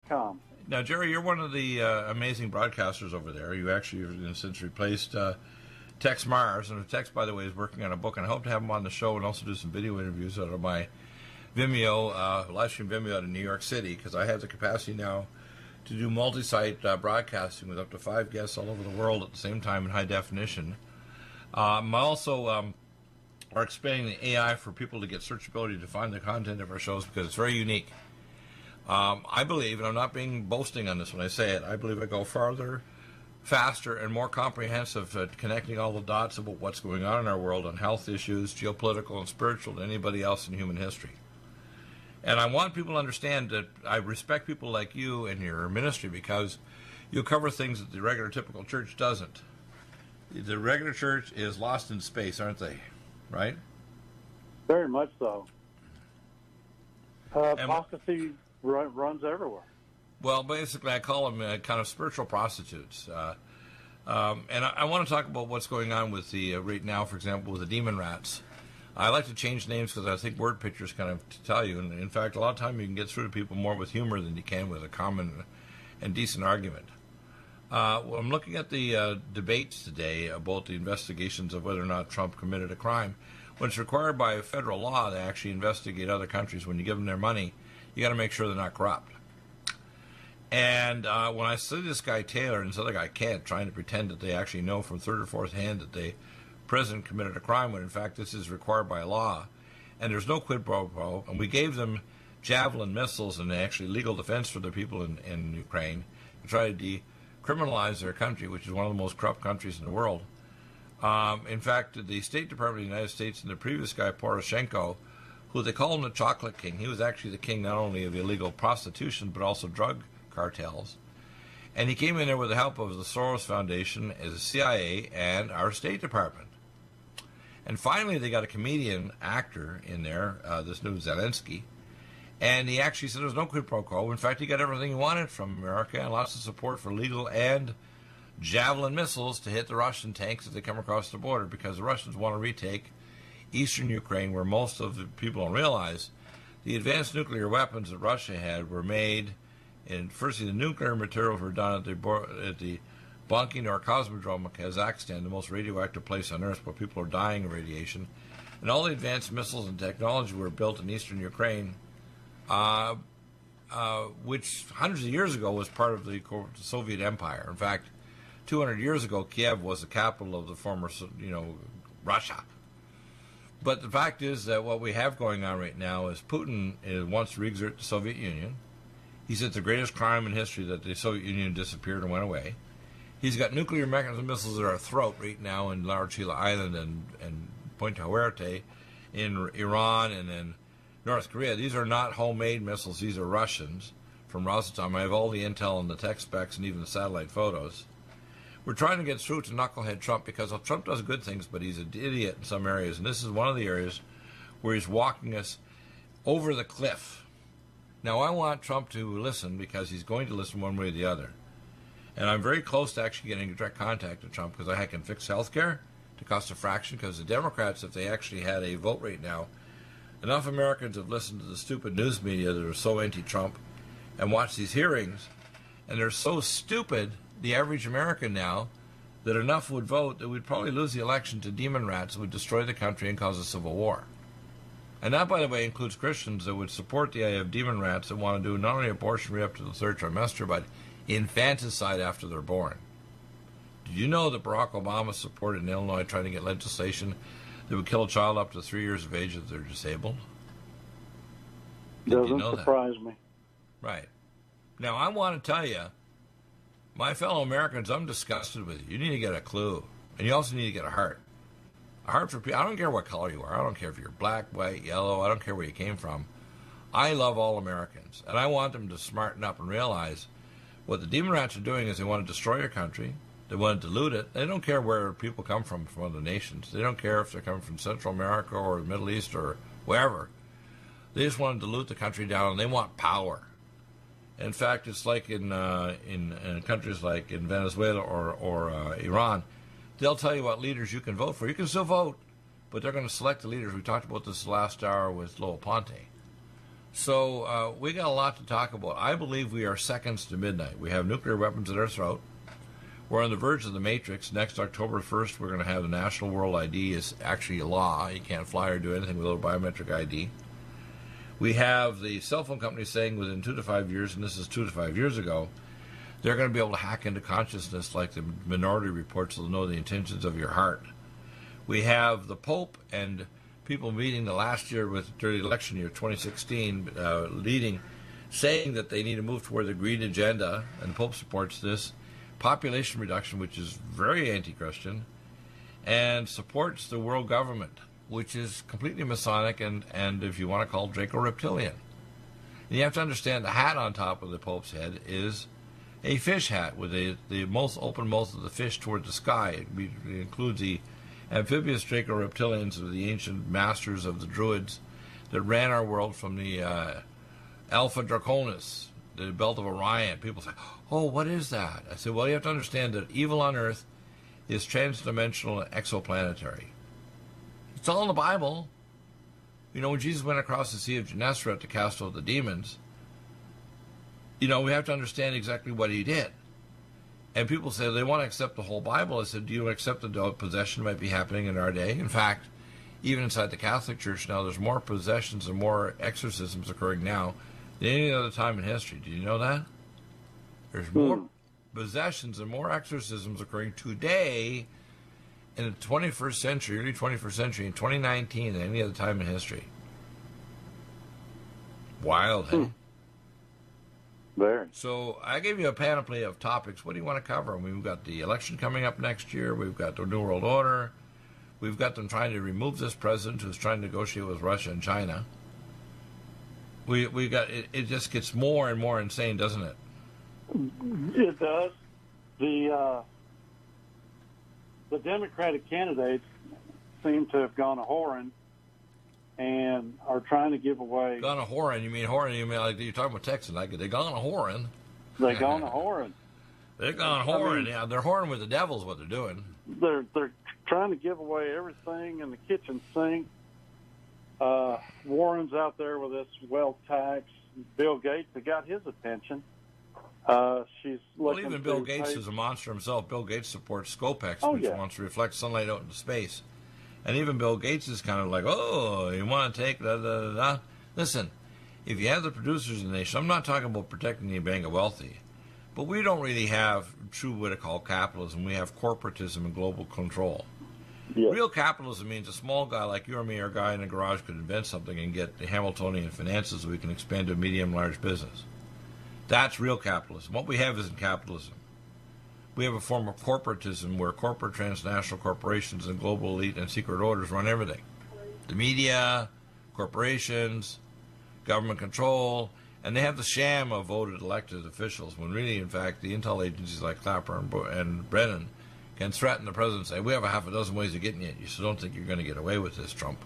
com. Now, Jerry, you're one of the amazing broadcasters over there. You actually have since replaced Tex Mars. And Tex, by the way, is working on a book, and I hope to have him on the show and also do some video interviews out of my Vimeo, live stream Vimeo out of New York City, because I have the capacity now to do multi-site broadcasting with up to 5 guests all over the world at the same time in high definition. I'm also are expanding the AI for people to get searchability to find the content of our shows because it's very unique. I believe, and I'm not being boasting on this when I say it, I believe I go farther, faster, and more comprehensive at connecting all the dots about what's going on in our world on health issues, geopolitical and spiritual, than anybody else in human history. And I want people to understand that I respect people like you and your ministry because you cover things that the regular typical church doesn't. The regular church is lost in space, aren't they? Right? Very much so. Apostasy runs everywhere. Well, basically, I call them kind of spiritual prostitutes. And I want to talk about what's going on with the, right now, for example, with the demon rats. I like to change names because I think word pictures kind of tell you. And in fact, a lot of time you can get through to people more with humor than you can with a common and decent argument. Well, I'm looking at the debates today about the investigations of whether or not Trump committed a crime. When it's required by federal law to actually investigate other countries, when you give them their money, you got to make sure they're not corrupt. And when I see this guy Taylor and this other guy Kent trying to pretend that they actually know from third or fourth hand that the president committed a crime, when in fact this is required by law, and there's no quid pro quo, and we gave them Javelin missiles and actually legal defense for the people in Ukraine to try to decriminalize their country, which is one of the most corrupt countries in the world. In fact, the State Department of the United States and the previous guy, Poroshenko, who they call him the Chocolate King, he was actually the king not only of illegal prostitution but also drug cartels. And he came in there with the help of the Soros Foundation, as the CIA, and our State Department. And finally, they got a comedian actor in there, this new Zelensky, and he actually said there was no quid pro quo. In fact, he got everything he wanted from America and lots of support for legal and Javelin missiles to hit the Russian tanks as they come across the border, because the Russians want to retake eastern Ukraine, where most of the people don't realize the advanced nuclear weapons that Russia had were made, and firstly the nuclear materials were done at the Baikonur Cosmodrome in Kazakhstan, the most radioactive place on Earth where people are dying of radiation, and all the advanced missiles and technology were built in eastern Ukraine, which hundreds of years ago was part of the Soviet Empire. In fact, 200 years ago, Kiev was the capital of the former, Russia. But the fact is that what we have going on right now is Putin wants to re-exert the Soviet Union. He said it's the greatest crime in history that the Soviet Union disappeared and went away. He's got nuclear missiles at our throat right now in Large Hila Island and Point Huerte in Iran and in North Korea. These are not homemade missiles. These are Russians from Rosatom. I have all the intel and the tech specs and even the satellite photos. We're trying to get through to knucklehead Trump because Trump does good things, but he's an idiot in some areas. And this is one of the areas where he's walking us over the cliff. Now, I want Trump to listen because he's going to listen one way or the other. And I'm very close to actually getting direct contact with Trump because I can fix health care to cost a fraction, because the Democrats, if they actually had a vote right now, enough Americans have listened to the stupid news media that are so anti-Trump and watched these hearings, and they're so stupid, the average American now, that enough would vote that we'd probably lose the election to demon rats that would destroy the country and cause a civil war. And that, by the way, includes Christians that would support the idea of demon rats that want to do not only abortion right up to the third trimester, but infanticide after they're born. Did you know that Barack Obama supported in Illinois trying to get legislation that would kill a child up to 3 years of age if they're disabled? Doesn't surprise me. Right. Now, I want to tell you, my fellow Americans, I'm disgusted with you. You need to get a clue. And you also need to get a heart. A heart for people. I don't care what color you are. I don't care if you're black, white, yellow. I don't care where you came from. I love all Americans. And I want them to smarten up and realize what the demon rats are doing is they want to destroy your country. They want to dilute it. They don't care where people come from other nations. They don't care if they're coming from Central America or the Middle East or wherever. They just want to dilute the country down, and they want power. In fact, it's like in countries like in Venezuela or Iran, they'll tell you what leaders you can vote for. You can still vote, but they're going to select the leaders. We talked about this last hour with Lowell Ponte. So we got a lot to talk about. I believe we are seconds to midnight. We have nuclear weapons at our throat. We're on the verge of the matrix. Next October 1st, we're going to have the National World ID is actually a law. You can't fly or do anything without a biometric ID. We have the cell phone companies saying within 2 to 5 years, and this is 2 to 5 years ago, they're going to be able to hack into consciousness like the Minority Report, so they'll know the intentions of your heart. We have the Pope and people meeting the last year during the election year, 2016, leading, saying that they need to move toward the green agenda, and the Pope supports this, population reduction, which is very anti-Christian, and supports the world government, which is completely Masonic and if you want to call it, Draco-Reptilian. And you have to understand the hat on top of the Pope's head is a fish hat with the most open mouth of the fish toward the sky. It includes the amphibious Draco-Reptilians of the ancient masters of the Druids that ran our world from the Alpha Draconis, the belt of Orion. People say, oh, what is that? I said, well, you have to understand that evil on Earth is transdimensional and exoplanetary. It's all in the Bible. You know, when Jesus went across the Sea of Gennesaret to cast out the demons, you know, we have to understand exactly what he did. And people say they want to accept the whole Bible. I said, do you accept that possession might be happening in our day? In fact, even inside the Catholic Church now, there's more possessions and more exorcisms occurring now than any other time in history. Do you know that? There's more possessions and more exorcisms occurring today in the 21st century, early 21st century, in 2019 than any other time in history. Wild, hey? Very. So I gave you a panoply of topics. What do you want to cover? We've got the election coming up next year. We've got the New World Order. We've got them trying to remove this president who's trying to negotiate with Russia and China. We got it just gets more and more insane, doesn't it? It does. The Democratic candidates seem to have gone a-whoring and are trying to give away. Gone a-whoring? You mean whoring? You mean like you're talking about Texas? Like they gone a-whoring? They gone a-whoring. They're gone whoring. Yeah, they're whoring with the devil is what they're doing. They're trying to give away everything in the kitchen sink. Warren's out there with this wealth tax. Bill Gates, that got his attention. She's looking. Well, even Bill Gates is a monster himself. Bill Gates supports Scopex, which wants to reflect sunlight out into space. And even Bill Gates is kind of like, oh, you want to take da-da-da-da? Listen, if you have the producers in the nation, I'm not talking about protecting the bank of wealthy, but we don't really have true what I call capitalism. We have corporatism and global control. Yes. Real capitalism means a small guy like you or me or a guy in a garage could invent something and get the Hamiltonian finances so we can expand to a medium-large business. That's real capitalism. What we have isn't capitalism. We have a form of corporatism where corporate transnational corporations and global elite and secret orders run everything. The media, corporations, government control, and they have the sham of voted elected officials when really, in fact, the intel agencies like Clapper and Brennan can threaten the president and say, we have a half a dozen ways of getting you. You still don't think you're going to get away with this, Trump.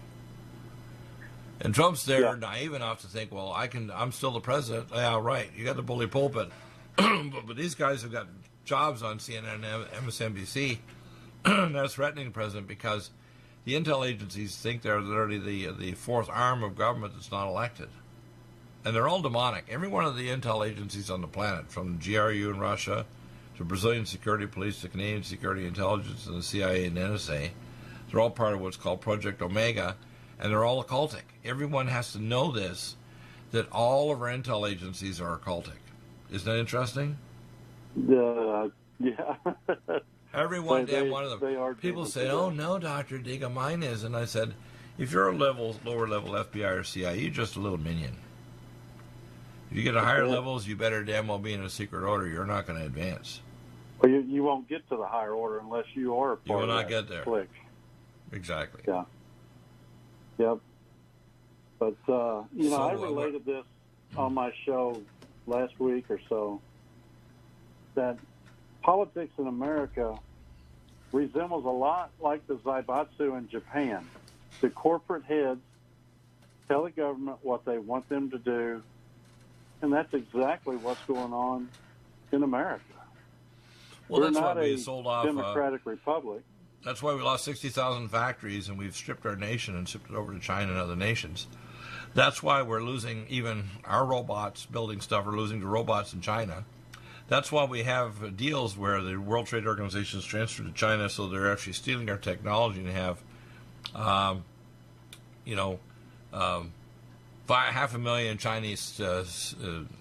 And Trump's there, naive enough to think, well, I'm still the president. Yeah, right. You got the bully pulpit. but these guys have got jobs on CNN and MSNBC. They're threatening the president because the intel agencies think they're literally the fourth arm of government that's not elected. And they're all demonic. Every one of the intel agencies on the planet, from GRU in Russia to Brazilian security police to Canadian security intelligence and the CIA and NSA, they're all part of what's called Project Omega, and they're all occultic. Everyone has to know this, that all of our intel agencies are occultic. Isn't that interesting? Yeah. Every one damn one of them. People say, oh, no, Dr. Diga, mine is. And I said, if you're a lower level FBI or CIA, you're just a little minion. If you get to higher levels, you better damn well be in a secret order. You're not going to advance. Well, you won't get to the higher order unless you are a part of that. You will not get there. Clique. Exactly. Yeah. Yep. But, I related this on my show last week or so, that politics in America resembles a lot like the Zaibatsu in Japan. The corporate heads tell the government what they want them to do, and that's exactly what's going on in America. Well, We're that's not why we a sold off democratic republic. That's why we lost 60,000 factories, and we've stripped our nation and shipped it over to China and other nations. That's why we're losing even our robots building stuff. We're losing to robots in China. That's why we have deals where the World Trade Organization is transferred to China, so they're actually stealing our technology and have, half a million Chinese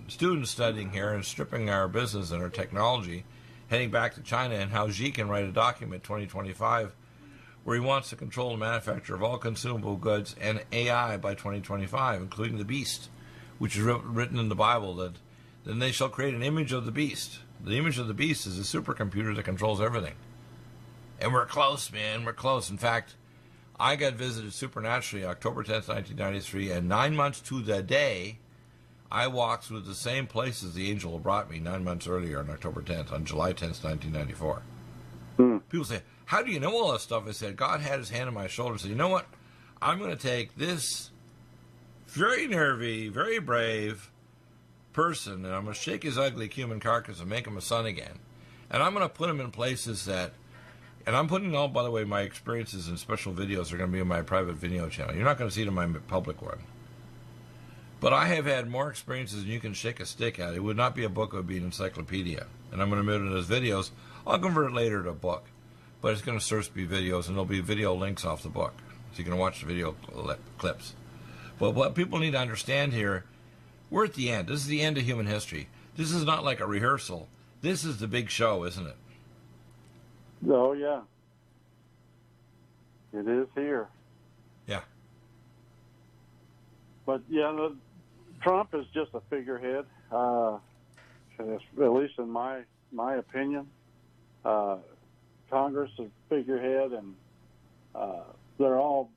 students studying here and stripping our business and our technology, heading back to China. And how Xi can write a document 2025 where he wants to control the manufacture of all consumable goods and AI by 2025, including the beast, which is written in the Bible, that then they shall create an image of the beast. The image of the beast is a supercomputer that controls everything. And we're close, man. We're close. In fact, I got visited supernaturally October 10th, 1993, and 9 months to the day, I walked through the same places the angel brought me 9 months earlier on October 10th, on July 10th, 1994. People say, how do you know all that stuff? I said, God had his hand on my shoulder and said, you know what? I'm going to take this very nervy, very brave person, and I'm going to shake his ugly human carcass and make him a son again. And I'm going to put him in places that, and I'm putting all, by the way, my experiences and special videos are going to be in my private video channel. You're not going to see it in my public one. But I have had more experiences than you can shake a stick at. It would not be a book, it would be an encyclopedia. And I'm going to move it as videos. I'll convert it later to a book. But it's going to first be videos, and there'll be video links off the book. So you can watch the video clips. But what people need to understand here, we're at the end. This is the end of human history. This is not like a rehearsal. This is the big show, isn't it? Oh, yeah. It is here. Yeah. But, yeah, Trump is just a figurehead, at least in my opinion. Congress is a figurehead, and they're all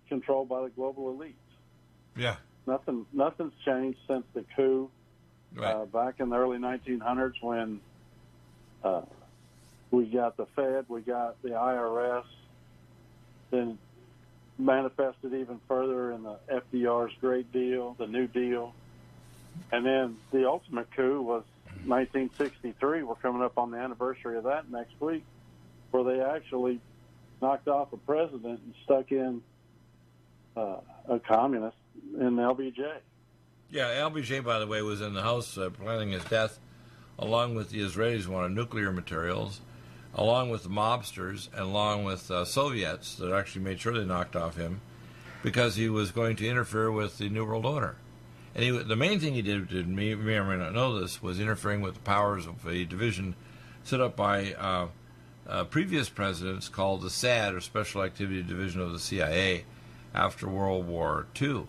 controlled by the global elites. Yeah. Nothing's changed since the coup Right. back in the early 1900s when we got the Fed, we got the IRS, then manifested even further in the FDR's Great Deal, the New Deal. And then the ultimate coup was 1963. We're coming up on the anniversary of that next week, where they actually knocked off a president and stuck in a communist in LBJ. Yeah, LBJ, by the way, was in the House planning his death, along with the Israelis who wanted nuclear materials, along with the mobsters, and along with Soviets that actually made sure they knocked off him because he was going to interfere with the New World Order. And the main thing he did may or may not know this, was interfering with the powers of a division set up by previous presidents called the SAD, or Special Activity Division of the CIA, after World War II.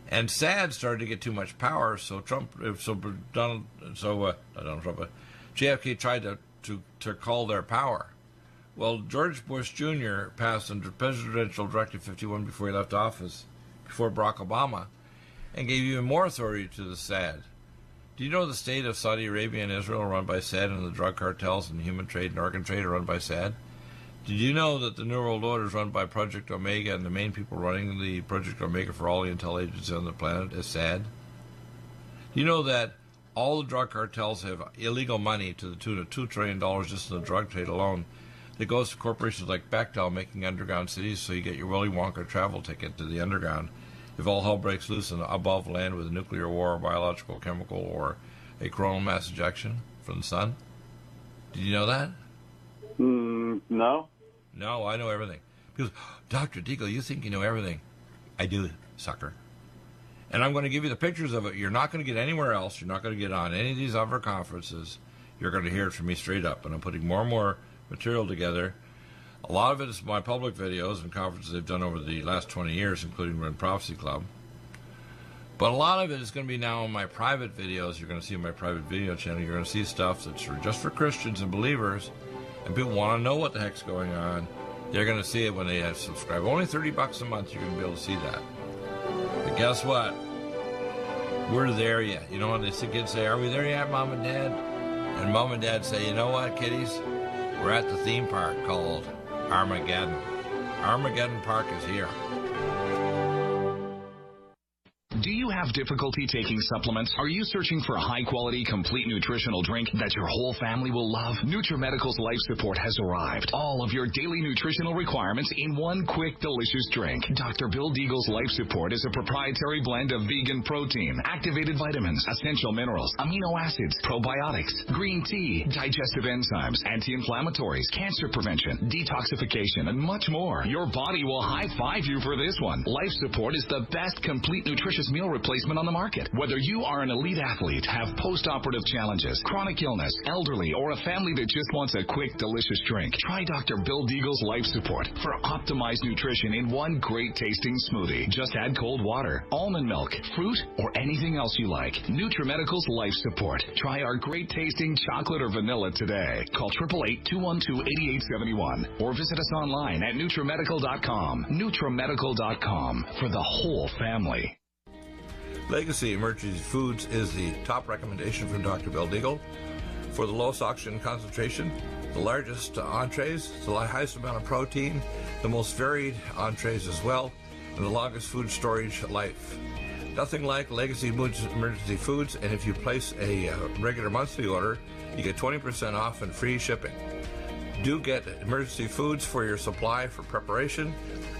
And SAD started to get too much power, so JFK tried to call their power. Well, George Bush Jr. passed under Presidential Directive 51 before he left office, before Barack Obama, and gave even more authority to the SAD. Do you know the state of Saudi Arabia and Israel are run by SAD, and the drug cartels and human trade and organ trade are run by SAD? Did you know that the New World Order is run by Project Omega, and the main people running the Project Omega for all the intel agencies on the planet is SAD? Do you know that all the drug cartels have illegal money to the tune of $2 trillion just in the drug trade alone that goes to corporations like Bechtel making underground cities, so you get your Willy Wonka travel ticket to the underground if all hell breaks loose above land with a nuclear war, or biological, chemical, or a coronal mass ejection from the sun? Did you know that? No. No, I know everything. People, Dr. Deagle, you think you know everything. I do, sucker. And I'm going to give you the pictures of it. You're not going to get anywhere else. You're not going to get on any of these other conferences. You're going to hear it from me straight up. And I'm putting more and more material together. A lot of it is my public videos and conferences they've done over the last 20 years, including Run Prophecy Club. But a lot of it is going to be now in my private videos. You're going to see in my private video channel. You're going to see stuff that's just for Christians and believers. And people want to know what the heck's going on. They're going to see it when they have subscribed. Only $30 a month, you're going to be able to see that. But guess what? We're there yet. You know when the kids say, are we there yet, Mom and Dad? And Mom and Dad say, you know what, kiddies? We're at the theme park called Armageddon. Armageddon Park is here. Do you have difficulty taking supplements? Are you searching for a high-quality, complete nutritional drink that your whole family will love? NutriMedical's Life Support has arrived. All of your daily nutritional requirements in one quick, delicious drink. Dr. Bill Deagle's Life Support is a proprietary blend of vegan protein, activated vitamins, essential minerals, amino acids, probiotics, green tea, digestive enzymes, anti-inflammatories, cancer prevention, detoxification, and much more. Your body will high-five you for this one. Life Support is the best complete nutritious meal replacement on the market. Whether you are an elite athlete, have post-operative challenges, chronic illness, elderly, or a family that just wants a quick, delicious drink, try Dr. Bill Deagle's Life Support for optimized nutrition in one great-tasting smoothie. Just add cold water, almond milk, fruit, or anything else you like. NutriMedical's Life Support. Try our great-tasting chocolate or vanilla today. Call 888-212-8871 or visit us online at NutriMedical.com. NutriMedical.com for the whole family. Legacy Emergency Foods is the top recommendation from Dr. Bill Deagle for the lowest oxygen concentration, the largest entrees, the highest amount of protein, the most varied entrees as well, and the longest food storage life. Nothing like Legacy Emergency Foods, and if you place a regular monthly order, you get 20% off and free shipping. Do get Emergency Foods for your supply for preparation,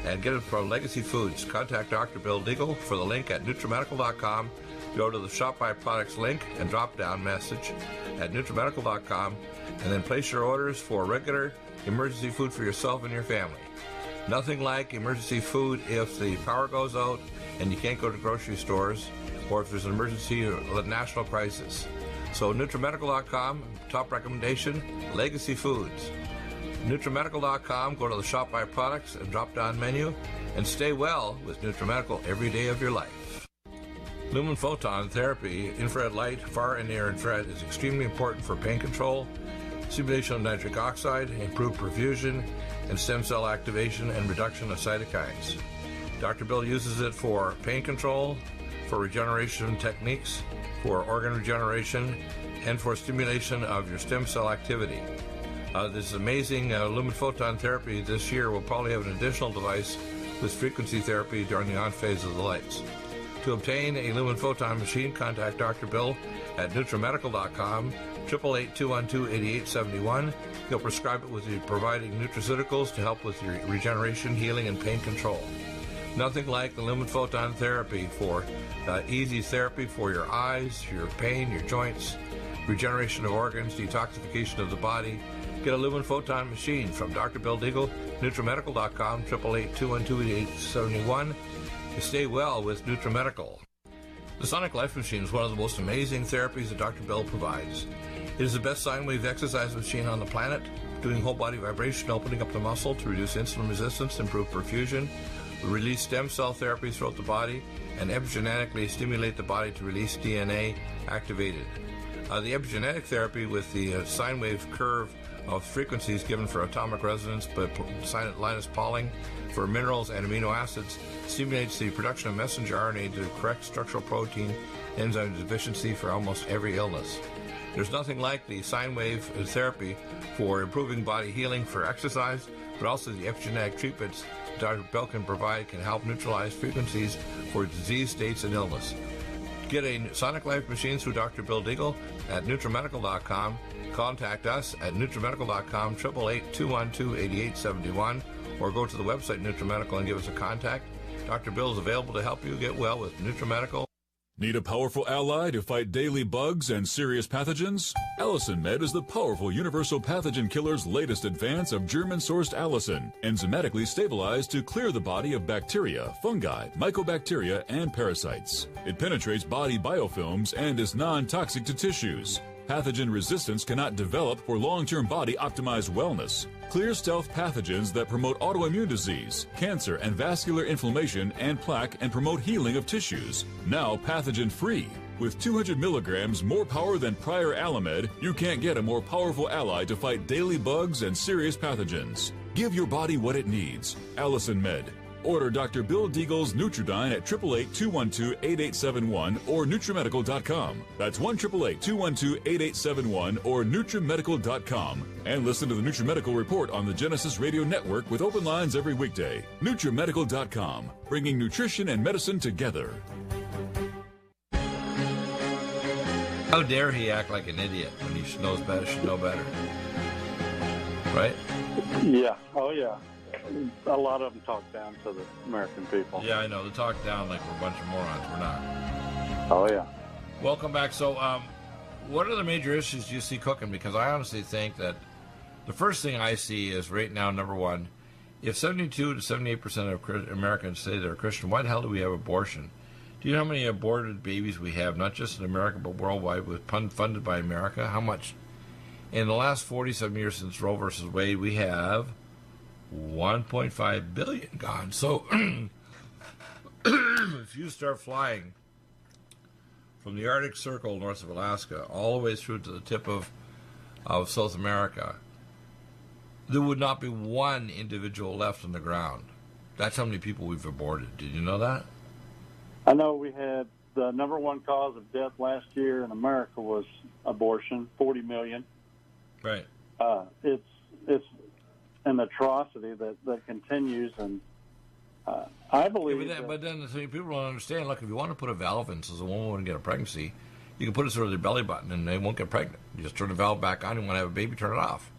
and get it from Legacy Foods. Contact Dr. Bill Deagle for the link at NutriMedical.com. Go to the Shop by Products link and drop down message at NutriMedical.com, and then place your orders for regular emergency food for yourself and your family. Nothing like emergency food if the power goes out and you can't go to grocery stores, or if there's an emergency or a national crisis. So NutriMedical.com, top recommendation, Legacy Foods. NutriMedical.com, go to the Shop by Products and drop down menu, and stay well with NutriMedical every day of your life. Lumen photon therapy, infrared light, far and near infrared, is extremely important for pain control, stimulation of nitric oxide, improved perfusion, and stem cell activation and reduction of cytokines. Dr. Bill uses it for pain control, for regeneration techniques, for organ regeneration, and for stimulation of your stem cell activity. This amazing lumen photon therapy this year will probably have an additional device with frequency therapy during the on phase of the lights. To obtain a lumen photon machine, contact Dr. Bill at NutriMedical.com, 888-212-8871. He'll prescribe it with you providing nutraceuticals to help with your regeneration, healing, and pain control. Nothing like the lumen photon therapy for easy therapy for your eyes, your pain, your joints, regeneration of organs, detoxification of the body. Get a lumen photon machine from Dr. Bill Deagle, NutriMedical.com, 888-212-8871. To stay well with NutriMedical. The Sonic Life Machine is one of the most amazing therapies that Dr. Bill provides. It is the best sine wave exercise machine on the planet, doing whole body vibration, opening up the muscle to reduce insulin resistance, improve perfusion, release stem cell therapy throughout the body, and epigenetically stimulate the body to release DNA activated. The epigenetic therapy with the sine wave curve of frequencies given for atomic resonance, but Linus Pauling for minerals and amino acids stimulates the production of messenger RNA to correct structural protein enzyme deficiency for almost every illness. There's nothing like the sine wave therapy for improving body healing for exercise, but also the epigenetic treatments Dr. Bill can provide can help neutralize frequencies for disease states and illness. Get a Sonic Life machine through Dr. Bill Deagle at NutriMedical.com. Contact us at NutriMedical.com, 888-212-8871, or go to the website NutriMedical and give us a contact. Dr. Bill is available to help you get well with NutriMedical. Need a powerful ally to fight daily bugs and serious pathogens? Allicin Med is the powerful universal pathogen killer's latest advance of German-sourced allicin, enzymatically stabilized to clear the body of bacteria, fungi, mycobacteria, and parasites. It penetrates body biofilms and is non-toxic to tissues. Pathogen resistance cannot develop for long-term body-optimized wellness. Clear stealth pathogens that promote autoimmune disease, cancer, and vascular inflammation and plaque, and promote healing of tissues. Now pathogen-free. With 200 milligrams more power than prior Alamed, you can't get a more powerful ally to fight daily bugs and serious pathogens. Give your body what it needs. Allicin Med. Order Dr. Bill Deagle's Nutridyne at 888-212-8871 or NutriMedical.com. That's 1-888-212-8871 or NutriMedical.com. And listen to the NutriMedical Report on the Genesis Radio Network with open lines every weekday. NutriMedical.com, bringing nutrition and medicine together. How dare he act like an idiot when he should know better, right? Yeah. Oh, yeah. A lot of them talk down to the American people. Yeah, I know. They talk down like we're a bunch of morons. We're not. Oh, yeah. Welcome back. So, what are the major issues you see cooking? Because I honestly think that the first thing I see is right now, number one, if 72 to 78% of Americans say they're Christian, why the hell do we have abortion? Do you know how many aborted babies we have, not just in America, but worldwide, funded by America? How much? In the last 47 years since Roe versus Wade, we have 1.5 billion gone. So if you start flying from the Arctic Circle north of Alaska all the way through to the tip of South America, there would not be one individual left on the ground. That's how many people we've aborted. Did you know that? I know we had the number one cause of death last year in America was abortion, 40 million. Right. It's an atrocity that continues, and I believe. Yeah, but then people don't understand. Look, if you want to put a valve in so the woman wouldn't get a pregnancy, you can put it through their belly button and they won't get pregnant. You just turn the valve back on. You want to have a baby, turn it off.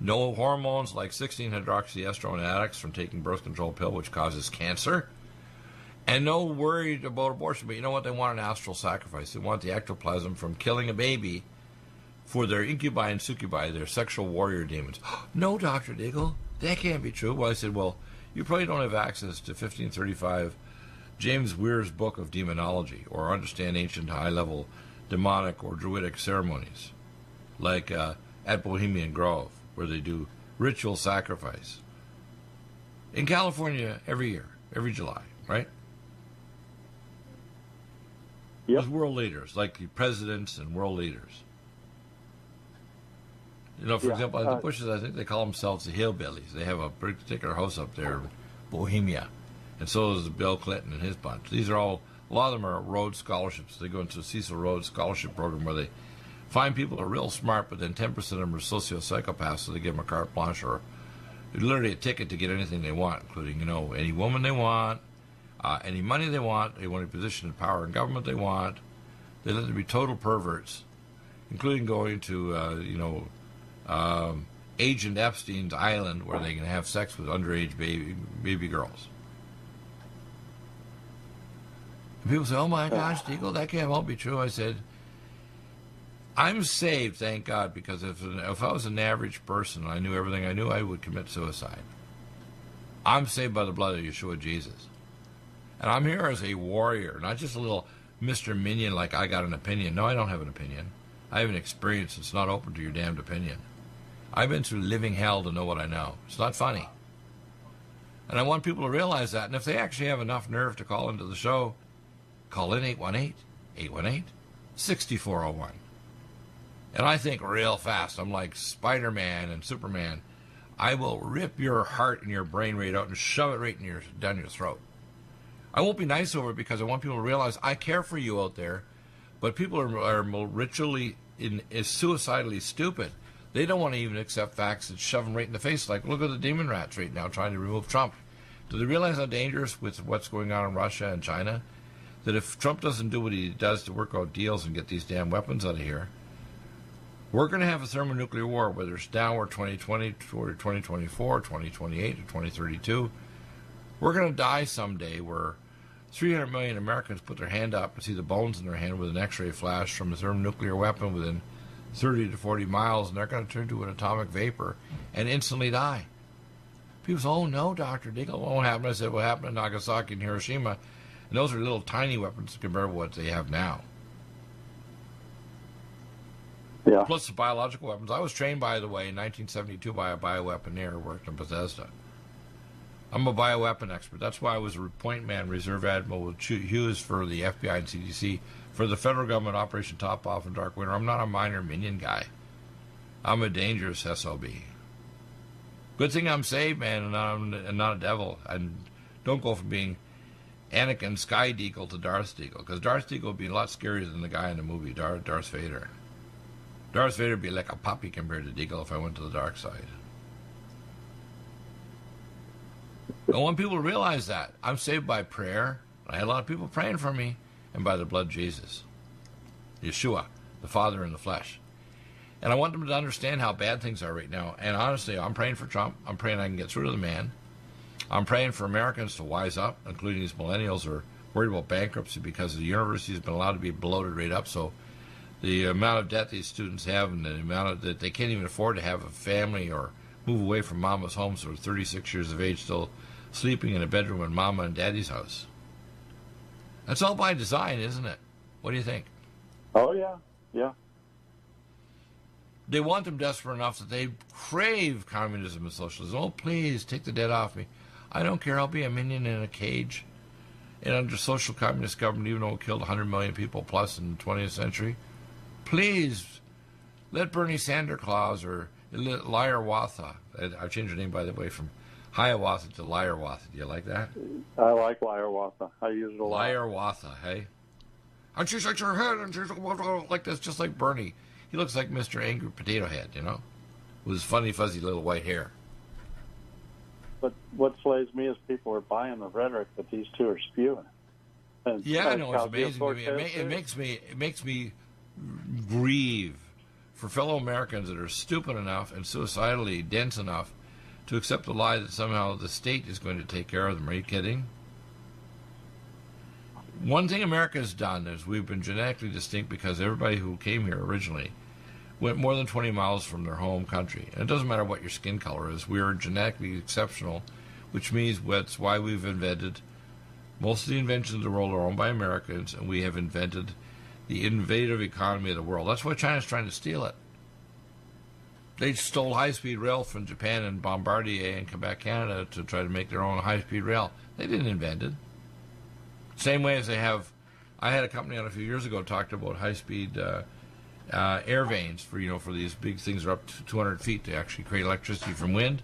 No hormones like 16-hydroxyestrone addicts from taking birth control pill, which causes cancer. And no worried about abortion. But you know what? They want an astral sacrifice. They want the ectoplasm from killing a baby for their incubi and succubi, their sexual warrior demons. No, Dr. Deagle, that can't be true. Well, I said, well, you probably don't have access to 1535 James Weir's book of demonology or understand ancient high-level demonic or druidic ceremonies like at Bohemian Grove, where they do ritual sacrifice. In California, every year, every July, right? Yep. With world leaders, like presidents and world leaders. You know, for example, the Bushes, I think they call themselves the hillbillies. They have a particular house up there in Bohemia. And so does Bill Clinton and his bunch. These are all, a lot of them are Rhodes scholarships. They go into the Cecil Rhodes scholarship program where they find people that are real smart, but then 10% of them are socio-psychopaths, so they give them a carte blanche or literally a ticket to get anything they want, including, you know, any woman they want, any money they want, any position of power in government they want. They let them be total perverts, including going to, Agent Epstein's island where they can have sex with underage baby girls. And people say, oh my gosh, Deagle, that can't all be true. I said, I'm saved, thank God, because if I was an average person and I knew everything I knew, I would commit suicide. I'm saved by the blood of Yeshua Jesus. And I'm here as a warrior, not just a little Mr. Minion like I got an opinion. No, I don't have an opinion. I have an experience that's not open to your damned opinion. I've been through living hell to know what I know. It's not funny. And I want people to realize that. And if they actually have enough nerve to call into the show, call in 818-818-6401. And I think real fast. I'm like Spider-Man and Superman. I will rip your heart and your brain right out and shove it right down your throat. I won't be nice over it because I want people to realize I care for you out there. But people are ritually, suicidally stupid. They don't want to even accept facts and shove them right in the face. Like, look at the demon rats right now trying to remove Trump. Do they realize how dangerous with what's going on in Russia and China? That if Trump doesn't do what he does to work out deals and get these damn weapons out of here, we're going to have a thermonuclear war, whether it's now or 2020 or 2024, 2028 or 2032. We're going to die someday where 300 million Americans put their hand up and see the bones in their hand with an X-ray flash from a thermonuclear weapon within 30 to 40 miles, and they're going to turn to an atomic vapor and instantly die. People say, oh, no, Dr. Deagle, what won't happen? I said, what happened in Nagasaki and Hiroshima? And those are little tiny weapons compared to what they have now. Yeah. Plus the biological weapons. I was trained, by the way, in 1972 by a bioweaponeer who worked in Bethesda. I'm a bioweapon expert. That's why I was a point man, Reserve Admiral with Hughes for the FBI and CDC for the federal government Operation Top Off and Dark Winter. I'm not a minor minion guy. I'm a dangerous SOB. Good thing I'm saved, man, and not a devil. And don't go from being Anakin Sky Deagle to Darth Deagle, because Darth Deagle would be a lot scarier than the guy in the movie, Darth Vader. Darth Vader would be like a puppy compared to Deagle if I went to the dark side. I want people to realize that. I'm saved by prayer. I had a lot of people praying for me, and by the blood of Jesus. Yeshua, the Father in the flesh. And I want them to understand how bad things are right now. And honestly, I'm praying for Trump. I'm praying I can get through to the man. I'm praying for Americans to wise up, including these millennials who are worried about bankruptcy because the university has been allowed to be bloated right up. So the amount of debt these students have and the amount of that they can't even afford to have a family or move away from mama's home, so they're 36 years of age still sleeping in a bedroom in mama and daddy's house. That's all by design, isn't it? What do you think? Oh, yeah. Yeah. They want them desperate enough that they crave communism and socialism. Oh, please, take the debt off me. I don't care. I'll be a minion in a cage. And under social communist government, even though it killed 100 million people plus in the 20th century, please let Bernie Sanders Claus or Liar Watha. I've changed her name, by the way, from Hiawatha to Liar Watha. Do you like that? I like Liar Watha. I use it a lot. Liar Watha, hey? And she shakes her head and she's like this, just like Bernie. He looks like Mr. Angry Potato Head, you know, with his funny, fuzzy little white hair. But what slays me is people are buying the rhetoric that these two are spewing. And yeah, I know, it's amazing to me. It makes me grieve for fellow Americans that are stupid enough and suicidally dense enough to accept the lie that somehow the state is going to take care of them. Are you kidding? One thing America has done is we've been genetically distinct because everybody who came here originally went more than 20 miles from their home country. And it doesn't matter what your skin color is. We are genetically exceptional, which means that's why we've invented most of the inventions of the world are owned by Americans, and we have invented the innovative economy of the world. That's why China's trying to steal it. They stole high-speed rail from Japan and Bombardier and Quebec, Canada, to try to make their own high-speed rail. They didn't invent it. Same way as they have, I had a company on a few years ago talked about high-speed air vanes for these big things that are up to 200 feet to actually create electricity from wind.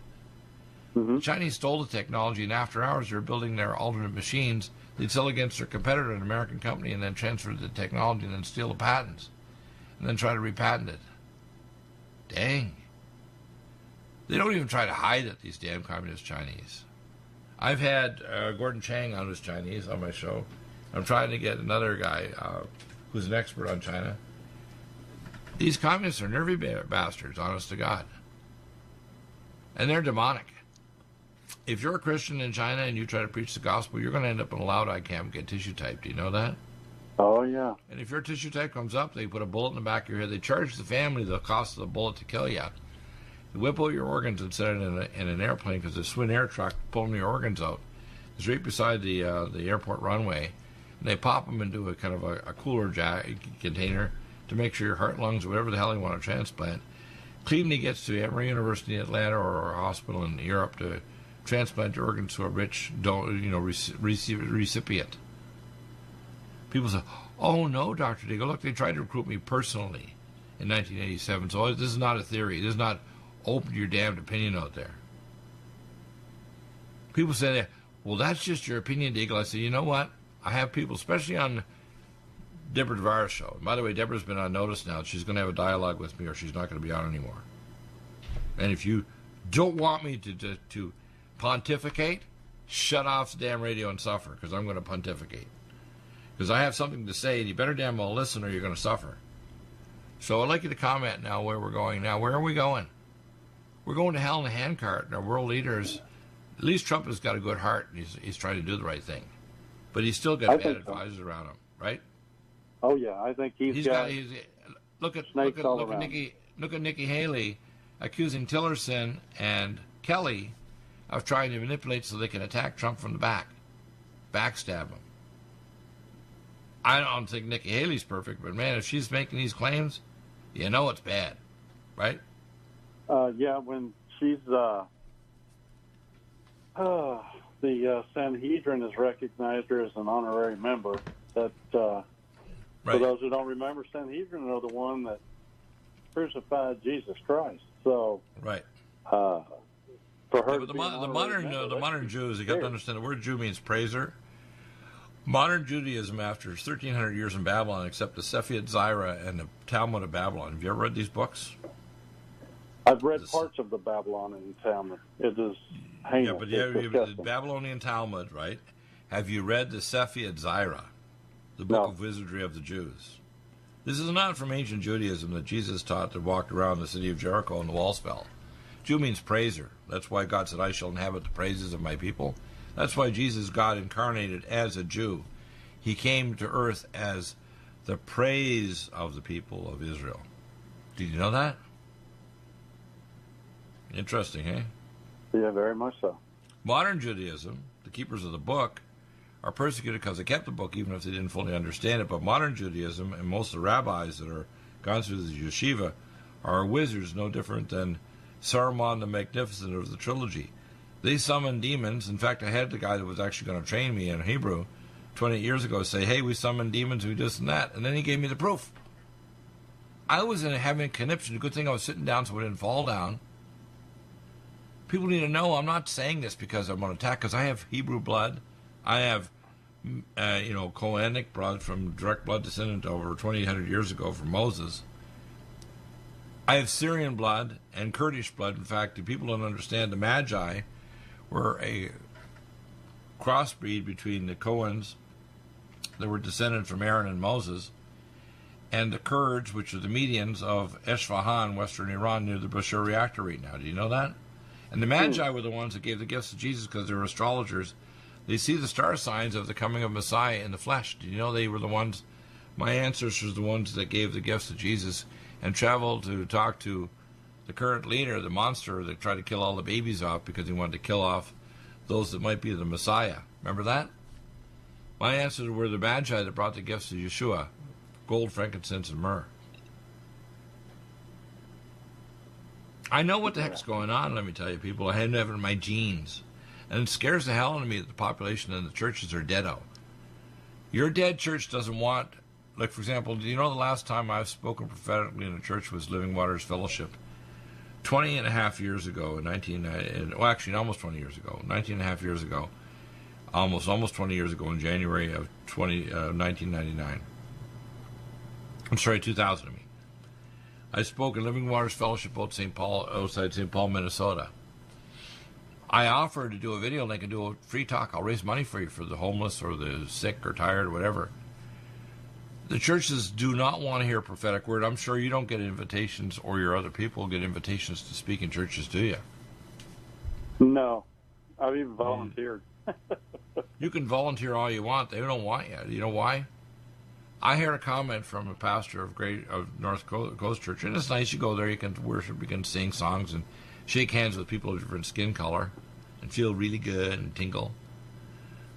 Mm-hmm. The Chinese stole the technology, and after hours they're building their alternate machines. They'd sell against their competitor, an American company, and then transfer the technology and then steal the patents and then try to repatent it. Dang. They don't even try to hide it, these damn communist Chinese. I've had Gordon Chang on, who's Chinese, on my show. I'm trying to get another guy who's an expert on China. These communists are nervy bastards, honest to God. And they're demonic. If you're a Christian in China and you try to preach the gospel, you're going to end up in a loud-eye camp and get tissue typed. Do you know that? Oh, yeah. And if your tissue type comes up, they put a bullet in the back of your head. They charge the family the cost of the bullet to kill you. They whip out your organs and set it in an airplane because the Swin Air truck pulling your organs out is right beside the airport runway. And they pop them into a kind of a cooler container to make sure your heart, lungs, whatever the hell you want to transplant, cleanly gets to Emory University in Atlanta or a hospital in Europe to transplant your organs to a rich, recipient. People say, "Oh no, Dr. Deagle, look, they tried to recruit me personally in 1987. So this is not a theory. This is not open your damned opinion out there." People say that, "Well, that's just your opinion, Deagle." I say, you know what? I have people, especially on Deborah Devara's show. And by the way, Deborah's been on notice now. She's going to have a dialogue with me or she's not going to be on anymore. And if you don't want me to pontificate, shut off the damn radio and suffer, because I'm going to pontificate. Because I have something to say, and you better damn well listen or you're going to suffer. So I'd like you to comment now where we're going. Now, where are we going? We're going to hell in a handcart, and our world leaders, at least Trump has got a good heart, and he's trying to do the right thing. But he's still got bad advisors around him, right? Oh, yeah, I think he's got look at Nikki Haley accusing Tillerson and Kelly of trying to manipulate so they can attack Trump from the back, backstab him. I don't think Nikki Haley's perfect, but man, if she's making these claims, you know it's bad, right? Yeah, when she's the Sanhedrin has recognized her as an honorary member. That right. For those who don't remember, Sanhedrin are the one that crucified Jesus Christ. So right. For her, but the modern Jews, you got to understand the word Jew means praiser. Modern Judaism, after 1,300 years in Babylon, except the Sephirot Zyrah and the Talmud of Babylon. Have you ever read these books? I've read parts of the Babylonian Talmud. It is heinous. Yeah, but you have the Babylonian Talmud, right? Have you read the Sephirot Zyrah, the book of wizardry of the Jews? This is not from ancient Judaism that Jesus taught that walked around the city of Jericho and the walls fell. Jew means praiser. That's why God said, I shall inhabit the praises of my people. That's why Jesus, God incarnated as a Jew. He came to earth as the praise of the people of Israel. Did you know that? Interesting, eh? Yeah, very much so. Modern Judaism, the keepers of the book, are persecuted because they kept the book, even if they didn't fully understand it. But modern Judaism, and most of the rabbis that are gone through the yeshiva, are wizards, no different than Saruman the Magnificent of the trilogy. They summon demons. In fact, I had the guy that was actually going to train me in Hebrew 28 years ago say, hey, we summon demons, we this and that. And then he gave me the proof. I was having a conniption. Good thing I was sitting down so I didn't fall down. People need to know I'm not saying this because I'm on attack, because I have Hebrew blood. I have, Kohanic blood from direct blood descendant over 2,800 years ago from Moses. I have Syrian blood and Kurdish blood. In fact, the people don't understand the Magi were a crossbreed between the Cohens that were descended from Aaron and Moses and the Kurds, which are the Medians of Esfahan, western Iran, near the Bushehr reactor right now. Do you know that? And the Magi were the ones that gave the gifts to Jesus because they were astrologers. They see the star signs of the coming of Messiah in the flesh. Do you know they were the ones, my ancestors, the ones that gave the gifts to Jesus and traveled to talk to the current leader, the monster that tried to kill all the babies off because he wanted to kill off those that might be the Messiah. Remember that? My ancestors were the Magi that brought the gifts to Yeshua, gold, frankincense, and myrrh. I know what the heck's going on, let me tell you, people. I have it in my genes. And it scares the hell out of me that the population and the churches are deado. Your dead church doesn't want, like, for example, do you know the last time I've spoken prophetically in a church was Living Waters Fellowship? 20 and a half years ago, almost 20 years ago, 19 and a half years ago, almost 20 years ago in January of 1999. I'm sorry, 2000, I mean. I spoke in Living Waters Fellowship outside St. Paul, Minnesota. I offered to do a video link and do a free talk. I'll raise money for you for the homeless or the sick or tired or whatever. The churches do not want to hear a prophetic word. I'm sure you don't get invitations, or your other people get invitations to speak in churches, do you? No. I've even volunteered. You can volunteer all you want. They don't want you. You know why? I heard a comment from a pastor of North Coast Church, and it's nice. You go there, you can worship, you can sing songs, and shake hands with people of different skin color, and feel really good and tingle.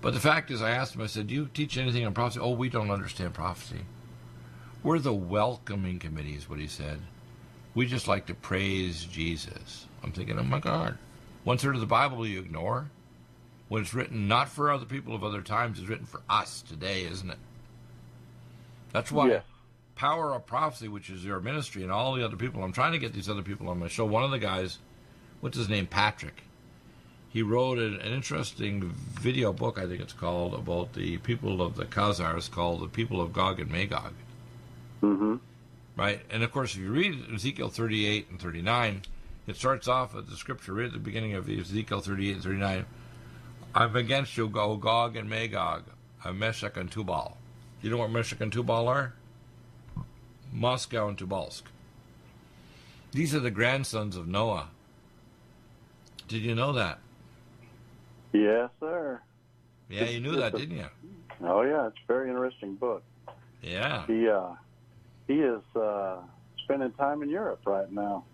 But the fact is, I asked him, I said, do you teach anything on prophecy? Oh, we don't understand prophecy. We're the welcoming committee, is what he said. We just like to praise Jesus. I'm thinking, oh my God. 1/3 of the Bible you ignore. When it's written not for other people of other times, it's written for us today, isn't it? That's why Power of Prophecy, which is your ministry, and all the other people, I'm trying to get these other people on my show. One of the guys, what's his name, Patrick, he wrote an interesting video book, I think it's called, about the people of the Khazars, called The People of Gog and Magog. Mm-hmm. Right? And, of course, if you read Ezekiel 38 and 39, it starts off with the scripture right at the beginning of Ezekiel 38 and 39. I'm against you, Gog and Magog, Meshach and Tubal. You know what Meshach and Tubal are? Moscow and Tobolsk. These are the grandsons of Noah. Did you know that? Yes, sir. Yeah, you knew that, didn't you? Oh, yeah. It's a very interesting book. Yeah. He is spending time in Europe right now.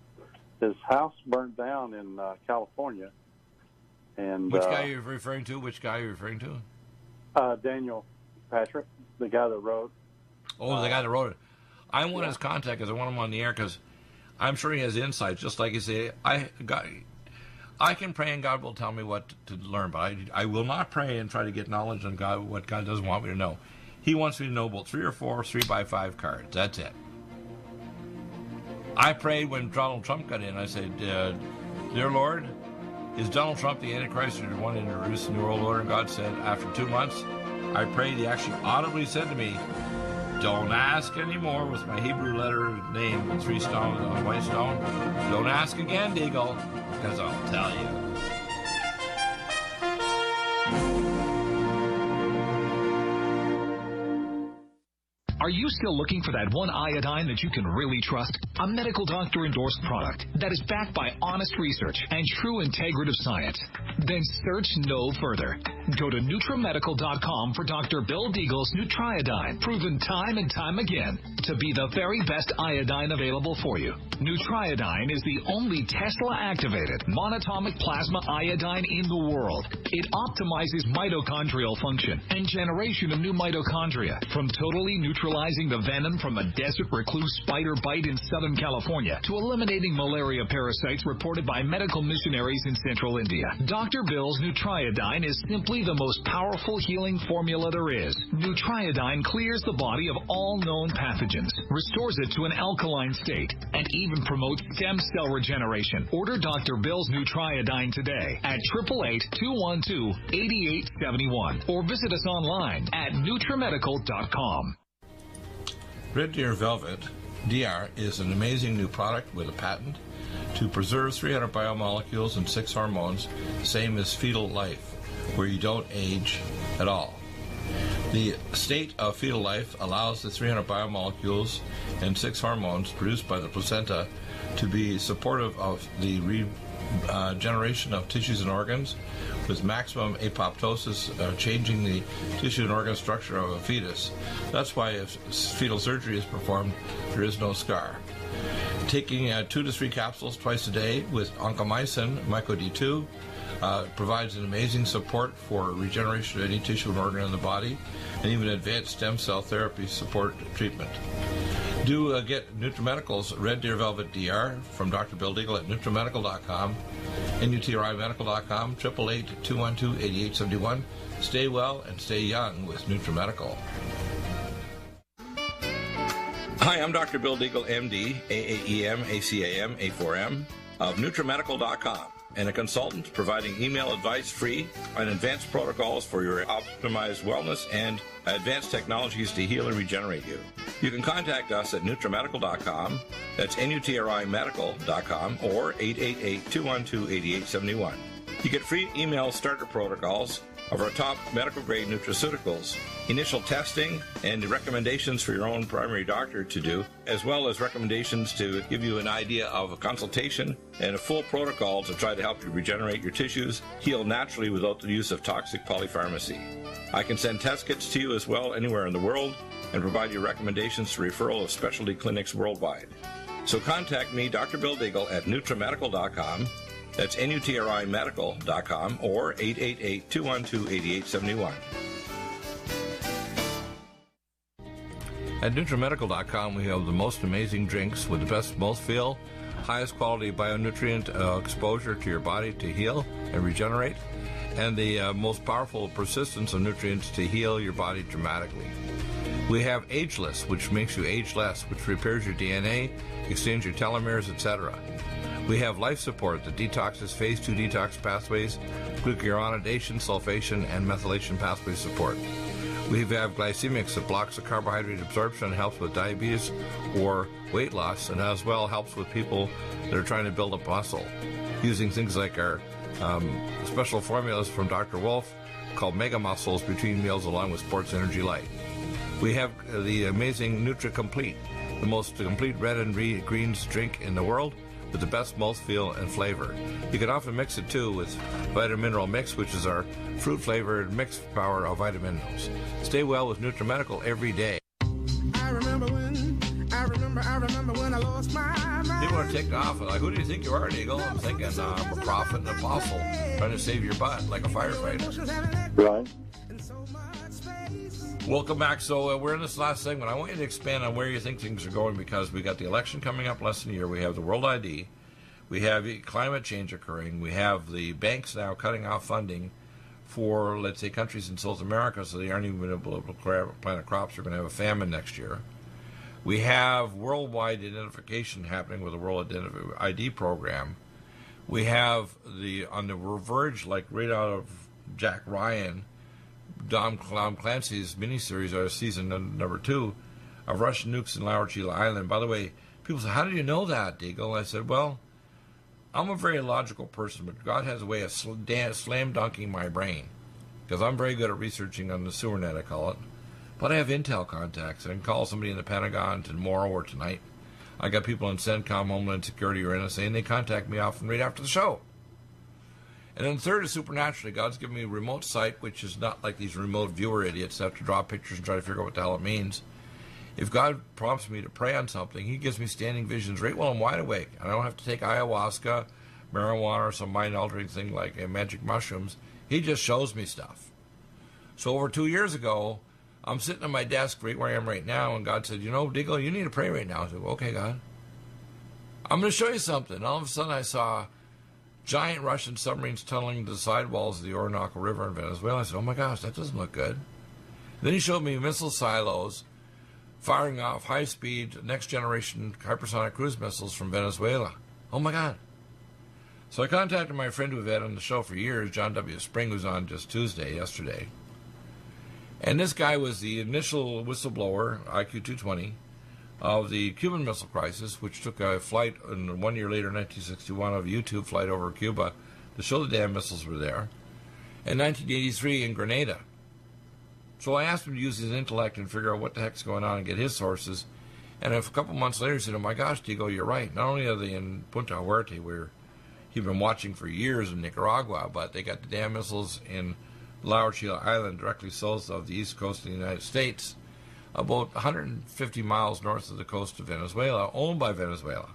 His house burnt down in California. And which guy are you referring to? Daniel Patrick, the guy that wrote. Oh, the guy that wrote it. I want his contact because I want him on the air because I'm sure he has insights. Just like you say, I can pray and God will tell me what to learn, but I will not pray and try to get knowledge on God, what God doesn't want me to know. He wants me to know about 3 or 4 3x5 cards. That's it. I prayed when Donald Trump got in. I said, Dear Lord, is Donald Trump the Antichrist or the one to introduce the New World Order? And God said, after 2 months, I prayed. He actually audibly said to me, don't ask anymore with my Hebrew letter name with 3 stones on a white stone. Don't ask again, Deagle, because I'll tell you. Are you still looking for that one iodine that you can really trust? A medical doctor endorsed product that is backed by honest research and true integrative science? Then search no further. Go to NutriMedical.com for Dr. Bill Deagle's Nutriodine, proven time and time again to be the very best iodine available for you. Nutriodine is the only Tesla-activated monatomic plasma iodine in the world. It optimizes mitochondrial function and generation of new mitochondria, from totally neutralizing the venom from a desert recluse spider bite in Southern California to eliminating malaria parasites reported by medical missionaries in Central India. Dr. Bill's Nutriodine is simply the most powerful healing formula there is. Nutriodine clears the body of all known pathogens, restores it to an alkaline state, and even promotes stem cell regeneration. Order Dr. Bill's Nutriodine today at 888-212-8871 or visit us online at NutriMedical.com. Red Deer Velvet DR is an amazing new product with a patent to preserve 300 biomolecules and 6 hormones, same as fetal life, where you don't age at all. The state of fetal life allows the 300 biomolecules and 6 hormones produced by the placenta to be supportive of the regeneration of tissues and organs, with maximum apoptosis, changing the tissue and organ structure of a fetus. That's why if fetal surgery is performed, there is no scar. Taking 2 to 3 capsules twice a day with oncomycin, myco-D2, provides an amazing support for regeneration of any tissue and organ in the body, and even advanced stem cell therapy support treatment. Do get NutriMedical's Red Deer Velvet DR from Dr. Bill Deagle at NutriMedical.com, NutriMedical.com, 888-212-8871. Stay well and stay young with NutriMedical. Hi, I'm Dr. Bill Deagle, MD, AAEM, ACAM, A4M, of NutriMedical.com, and a consultant providing email advice free on advanced protocols for your optimized wellness and advanced technologies to heal and regenerate you. You can contact us at NutriMedical.com, that's NutriMedical.com, or 888-212-8871. You get free email starter protocols of our top medical-grade nutraceuticals, initial testing, and recommendations for your own primary doctor to do, as well as recommendations to give you an idea of a consultation and a full protocol to try to help you regenerate your tissues, heal naturally without the use of toxic polypharmacy. I can send test kits to you as well anywhere in the world and provide you recommendations to referral of specialty clinics worldwide. So contact me, Dr. Bill Deagle, at NutriMedical.com. That's NutriMedical.com, or 888-212-8871. At NutriMedical.com, we have the most amazing drinks with the best mouthfeel, highest quality bionutrient exposure to your body to heal and regenerate, and the most powerful persistence of nutrients to heal your body dramatically. We have Ageless, which makes you age less, which repairs your DNA, extends your telomeres, etc. We have Life Support that detoxes phase 2 detox pathways, glucuronidation, sulfation, and methylation pathway support. We have Glycemics that blocks the carbohydrate absorption and helps with diabetes or weight loss, and as well helps with people that are trying to build up muscle, using things like our special formulas from Dr. Wolf called Mega Muscles between meals along with Sports Energy Light. We have the amazing Nutri-Complete, the most complete red and greens drink in the world, with the best mouthfeel and flavor. You can often mix it too with Vitamin Mineral Mix, which is our fruit-flavored mixed power of vitamin minerals. Stay well with NutriMedical every day. I remember when I lost my mind. People are ticked off. Like, who do you think you are, Deagle? I'm thinking I'm a prophet and apostle trying to save your butt like a firefighter. Right. Welcome back. So we're in this last segment. I want you to expand on where you think things are going, because we got the election coming up less than a year. We have the World ID. We have climate change occurring. We have the banks now cutting off funding for, let's say, countries in South America, so they aren't even going to be able to plant crops. We're going to have a famine next year. We have worldwide identification happening with the World ID program. We have on the verge, like right out of Jack Ryan, Tom Clancy's miniseries, or season number 2, of Russian nukes in Laurentian Island. By the way, people say, how do you know that, Deagle? I said, well, I'm a very logical person, but God has a way of slam dunking my brain, because I'm very good at researching on the sewer net, I call it, But I have intel contacts. I can call somebody in the Pentagon tomorrow or tonight. I got people in CENTCOM, Homeland Security, or NSA, and they contact me often right after the show. And then the third is supernaturally. God's given me a remote sight, which is not like these remote viewer idiots that have to draw pictures and try to figure out what the hell it means. If God prompts me to pray on something, he gives me standing visions right while I'm wide awake. I don't have to take ayahuasca, marijuana, or some mind-altering thing like magic mushrooms. He just shows me stuff. So over 2 years ago, I'm sitting at my desk right where I am right now, and God said, Diggle, you need to pray right now. I said, okay, God. I'm going to show you something. All of a sudden, I saw giant Russian submarines tunneling the sidewalls of the Orinoco River in Venezuela. I said, oh my gosh, that doesn't look good. Then he showed me missile silos firing off high-speed, next-generation hypersonic cruise missiles from Venezuela. Oh my God. So I contacted my friend who had had on the show for years, John W. Spring, who's on just yesterday. And this guy was the initial whistleblower, IQ-220, of the Cuban Missile Crisis, which took a flight 1 year later, 1961, of a U-2 flight over Cuba to show the damn missiles were there, and 1983 in Grenada. So I asked him to use his intellect and figure out what the heck's going on and get his sources. And a couple months later, he said, oh my gosh, Diego, you're right. Not only are they in Punta Huerte, where he'd been watching for years in Nicaragua, but they got the damn missiles in La Orchila Island, directly south of the east coast of the United States, about 150 miles north of the coast of Venezuela, owned by Venezuela.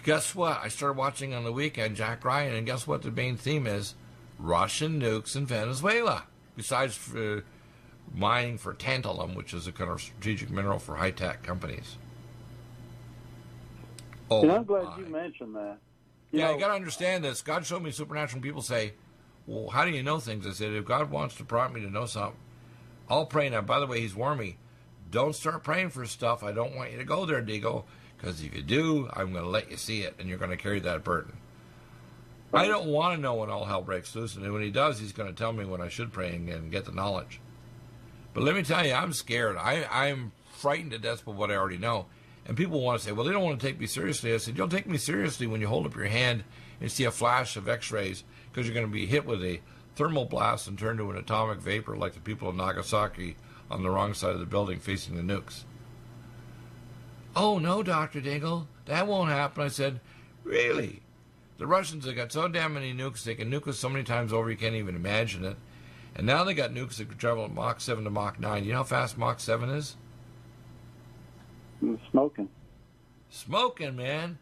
Guess what? I started watching on the weekend Jack Ryan, and guess what the main theme is? Russian nukes in Venezuela. Besides mining for tantalum, which is a kind of strategic mineral for high-tech companies. Oh, I'm glad you mentioned that. You got to understand this. God showed me supernatural. People say, well, how do you know things? I said, if God wants to prompt me to know something, I'll pray. Now, by the way, he's warned me, don't start praying for stuff. I don't want you to go there, Diego, because if you do, I'm going to let you see it, and you're going to carry that burden. I don't want to know when all hell breaks loose, and when he does, he's going to tell me when I should pray and get the knowledge. But let me tell you, I'm scared. I'm frightened to death by what I already know. And people want to say, well, they don't want to take me seriously. I said, you'll take me seriously when you hold up your hand and see a flash of X-rays, because you're going to be hit with a thermal blast and turn to an atomic vapor like the people of Nagasaki on the wrong side of the building facing the nukes. Oh, no, Dr. Dingle, that won't happen. I said, really? The Russians have got so damn many nukes, they can nuke us so many times over you can't even imagine it. And now they got nukes that can travel at Mach 7 to Mach 9. You know how fast Mach 7 is? Smoking. Smoking, man.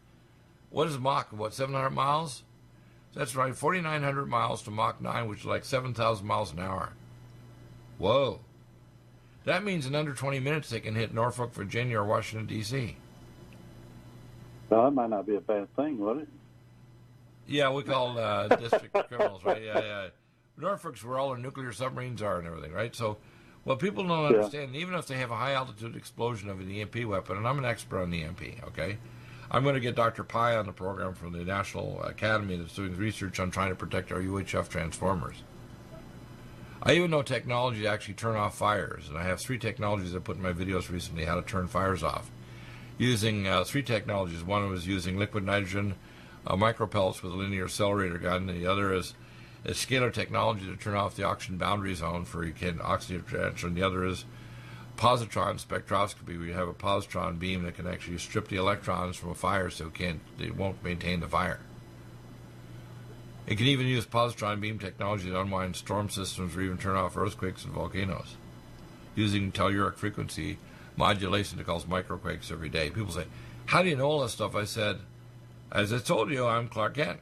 What is Mach? What, 700 miles? That's right, 4,900 miles to Mach 9, which is like 7,000 miles an hour. Whoa. That means in under 20 minutes they can hit Norfolk, Virginia, or Washington, D.C. Well, that might not be a bad thing, would it? Yeah, we call district criminals, right? Yeah. Norfolk's where all our nuclear submarines are and everything, right? So what people don't understand, even if they have a high-altitude explosion of an EMP weapon, and I'm an expert on EMP, okay? I'm going to get Dr. Pai on the program from the National Academy that's doing research on trying to protect our UHF transformers. I even know technology to actually turn off fires, and I have 3 technologies I put in my videos recently, how to turn fires off. Using 3 technologies. One was using liquid nitrogen micropellets with a linear accelerator gun, and the other is scalar technology to turn off the oxygen boundary zone for oxygen transfer, and the other is positron spectroscopy, where you have a positron beam that can actually strip the electrons from a fire so it won't maintain the fire. It can even use positron beam technology to unwind storm systems or even turn off earthquakes and volcanoes using telluric frequency modulation that calls microquakes every day. People say, how do you know all this stuff? I said, as I told you, I'm Clark Kent.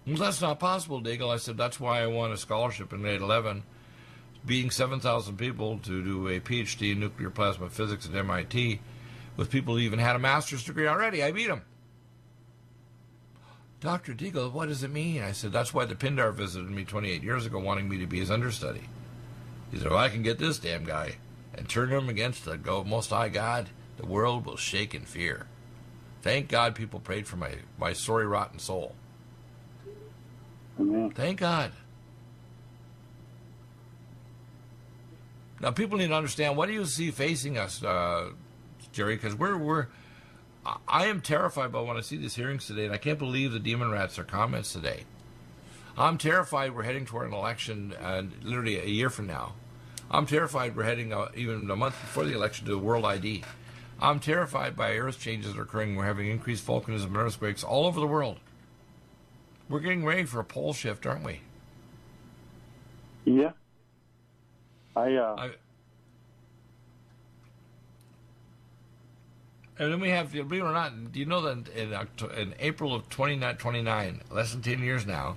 Well, that's not possible, Deagle. I said, that's why I won a scholarship in grade 11, beating 7,000 people to do a PhD in nuclear plasma physics at MIT, with people who even had a master's degree already. I beat them. Dr. Deagle, what does it mean? I said, that's why the Pindar visited me 28 years ago wanting me to be his understudy. He said, well, I can get this damn guy and turn him against the Most High God. The world will shake in fear. Thank God people prayed for my sorry, rotten soul. Amen. Thank God. Now, people need to understand, what do you see facing us, Jerry? Because I am terrified by when I see these hearings today, and I can't believe the demon rats are comments today. I'm terrified we're heading toward an election literally a year from now. I'm terrified we're heading even a month before the election to a world ID. I'm terrified by earth changes that are occurring. We're having increased volcanism and earthquakes all over the world. We're getting ready for a pole shift, aren't we? Yeah. And then we have, believe it or not, do you know that in April of 2029, less than 10 years now,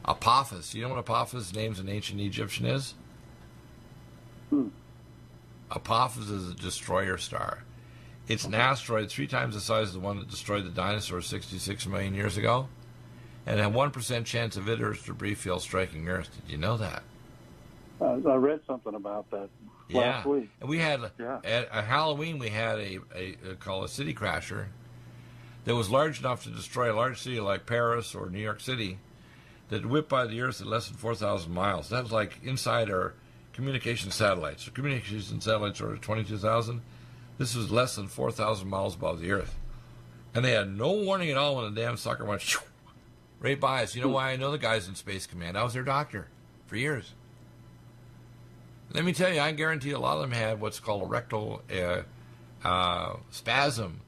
Apophis, you know what Apophis names in ancient Egyptian is? Apophis is a destroyer star. It's an asteroid 3 times the size of the one that destroyed the dinosaurs 66 million years ago, and a 1% chance of it Earth's debris field striking Earth. Did you know that? I read something about that last week. And we had at Halloween we had a called a city crasher that was large enough to destroy a large city like Paris or New York City that whipped by the Earth at less than 4,000 miles. That was like inside our communication satellites. So communication satellites are 22,000. This was less than 4,000 miles above the Earth. And they had no warning at all when the damn sucker went right by us. You know why I know the guys in Space Command? I was their doctor for years. Let me tell you, I guarantee a lot of them had what's called a rectal spasm.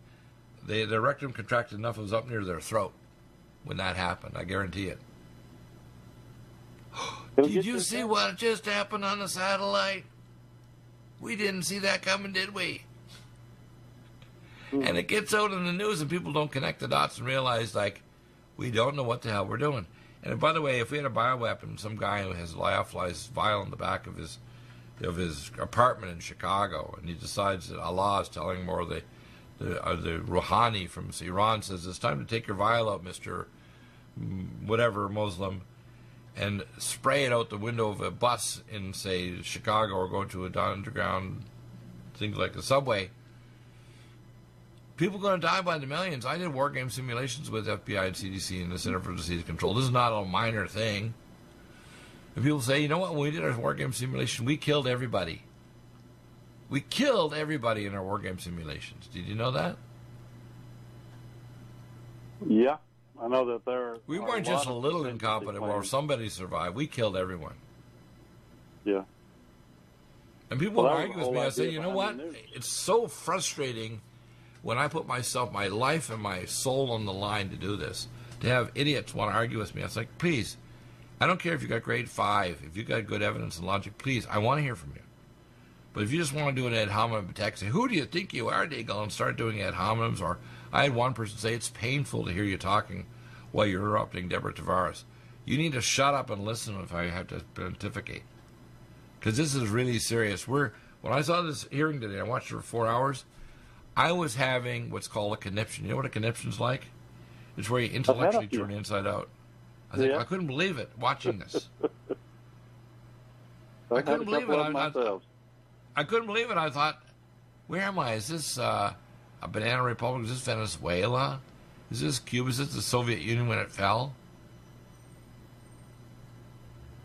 Their rectum contracted enough it was up near their throat when that happened. I guarantee it. Did you see what just happened on the satellite? We didn't see that coming, did we? And it gets out in the news and people don't connect the dots and realize, like, we don't know what the hell we're doing. And by the way, if we had a bioweapon, some guy who has lyophilized vial in the back of his apartment in Chicago, and he decides that Allah is telling him, or the Rouhani from Iran says, it's time to take your vial out, Mr. whatever Muslim, and spray it out the window of a bus in, say, Chicago, or go to an underground thing like the subway, people are going to die by the millions. I did war game simulations with FBI and CDC and the Center for Disease Control. This is not a minor thing. And people say, you know what, when we did our war game simulation, we killed everybody. We killed everybody in our war game simulations. Did you know that? Yeah, I know that there. We weren't just a little incompetent or somebody survived. We killed everyone. Yeah. And people argue with me. I say, you know what? It's so frustrating when I put myself, my life and my soul on the line to do this, to have idiots want to argue with me. I was like, please, I don't care if you got grade 5, if you got good evidence and logic, please, I want to hear from you. But if you just want to do an ad hominem attack, say, who do you think you are, Deagle, and start doing ad hominems, or I had one person say, it's painful to hear you talking while you're interrupting Deborah Tavares. You need to shut up and listen if I have to pontificate. Because this is really serious. When I saw this hearing today, I watched it for 4 hours, I was having what's called a conniption. You know what a conniption's like? It's where you intellectually turn inside out. I couldn't believe it watching this. I couldn't believe it. I couldn't believe it. I thought, where am I? Is this a banana republic? Is this Venezuela? Is this Cuba? Is this the Soviet Union when it fell?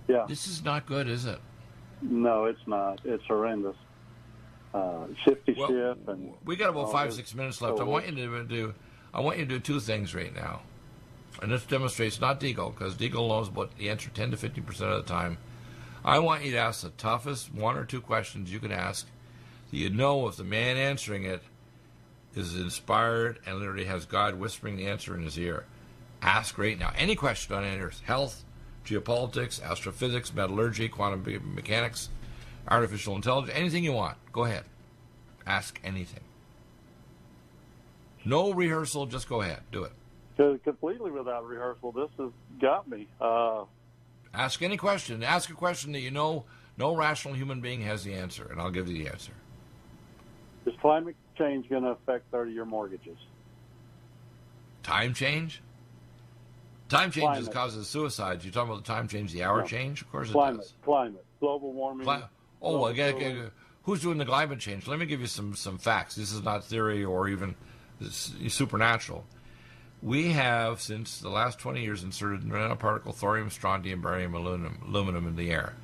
Yeah. This is not good, is it? No, it's not. It's horrendous. Shifty ship, and we got about 5-6 minutes left. I want you to do 2 things right now, and this demonstrates not Deagle, because Deagle knows about the answer 10 to 50% of the time. I want you to ask the toughest 1 or 2 questions you can ask, that you know if the man answering it is inspired and literally has God whispering the answer in his ear. Ask right now any question on Earth: health, geopolitics, astrophysics, metallurgy, quantum mechanics, artificial intelligence, anything you want. Go ahead. Ask anything. No rehearsal, just go ahead. Do it. Completely without rehearsal. This has got me. Ask any question. Ask a question that you know no rational human being has the answer, and I'll give you the answer. Is climate change going to affect 30-year mortgages? Time change? Time change causes suicides. You're talking about the time change, the hour change? Of course it does. Climate. Global warming. Who's doing the climate change? Let me give you some facts. This is not theory or even supernatural. We have, since the last 20 years, inserted nanoparticle thorium, strontium, barium, aluminum in the air.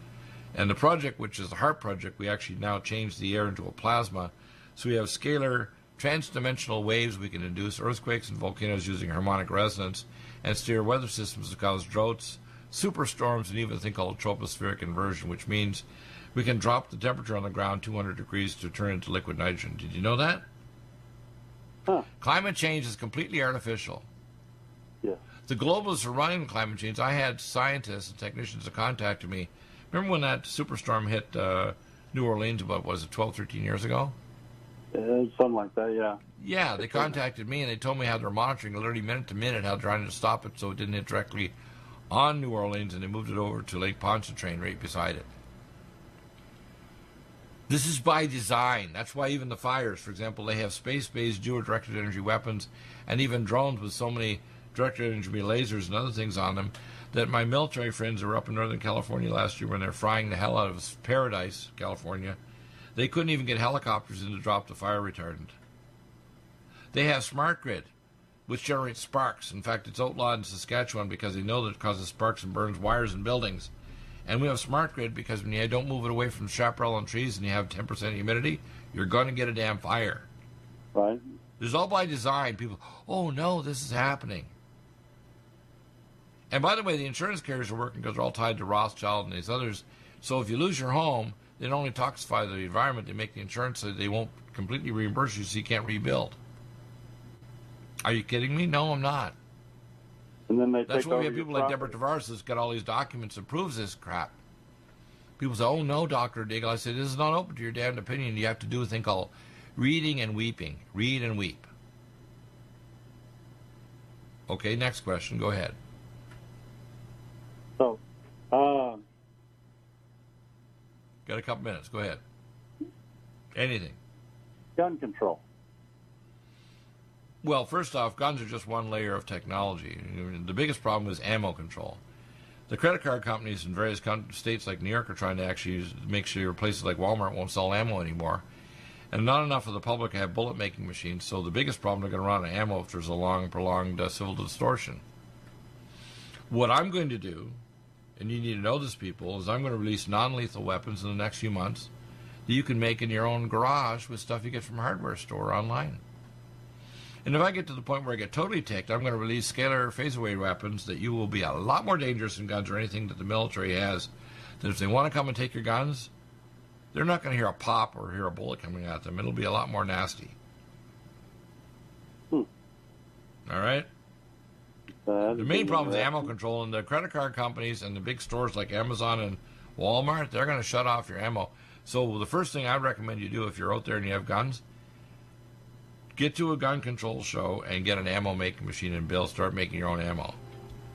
And the project, which is the HARP project, we actually now changed the air into a plasma. So we have scalar, trans-dimensional waves. We can induce earthquakes and volcanoes using harmonic resonance and steer weather systems to cause droughts, superstorms, and even a thing called tropospheric inversion, which means we can drop the temperature on the ground 200 degrees to turn into liquid nitrogen. Did you know that? Huh. Climate change is completely artificial. Yeah. The globalists are running climate change. I had scientists and technicians that contacted me. Remember when that superstorm hit New Orleans about, was it 12, 13 years ago? Something like that, yeah. Yeah, they contacted me and they told me how they're monitoring literally minute to minute, how they're trying to stop it so it didn't hit directly on New Orleans, and they moved it over to Lake Pontchartrain right beside it. This is by design. That's why even the fires, for example, they have space-based dual-directed energy weapons and even drones with so many directed energy lasers and other things on them that my military friends who were up in Northern California last year when they're frying the hell out of Paradise, California, they couldn't even get helicopters in to drop the fire retardant. They have smart grid, which generates sparks. In fact, it's outlawed in Saskatchewan because they know that it causes sparks and burns wires in buildings. And we have smart grid because when you don't move it away from chaparral and trees and you have 10% humidity, you're going to get a damn fire. Right. This is all by design. People, oh no, this is happening. And by the way, the insurance carriers are working because they're all tied to Rothschild and these others. So if you lose your home, they don't only toxify the environment, they make the insurance so they won't completely reimburse you so you can't rebuild. Are you kidding me? No, I'm not. And then they That's take why over we have your people like property. Deborah Tavares that's got all these documents that proves this crap. People say, oh no, Dr. Daigle. I said, this is not open to your damned opinion. You have to do a thing called reading and weeping. Read and weep. Okay, next question. Go ahead. So, Got a couple minutes. Go ahead. Anything. gun control. Well, first off, guns are just one layer of technology. The biggest problem is ammo control. The credit card companies in various states like New York are trying to actually make sure places like Walmart won't sell ammo anymore. And not enough of the public have bullet-making machines, so the biggest problem they're going to run out of ammo if there's a long, prolonged civil distortion. What I'm going to do, and you need to know this, people, is I'm going to release non-lethal weapons in the next few months that you can make in your own garage with stuff you get from a hardware store online. And if I get to the point where I get totally ticked, I'm going to release scalar phase-away weapons that you will be a lot more dangerous than guns or anything that the military has. That if they want to come and take your guns, they're not going to hear a pop or hear a bullet coming at them. It'll be a lot more nasty. All right? The main problem is ammo control, and the credit card companies and the big stores like Amazon and Walmart, they're going to shut off your ammo. So the first thing I'd recommend you do if you're out there and you have guns, get to a gun control show and get an ammo making machine and start making your own ammo.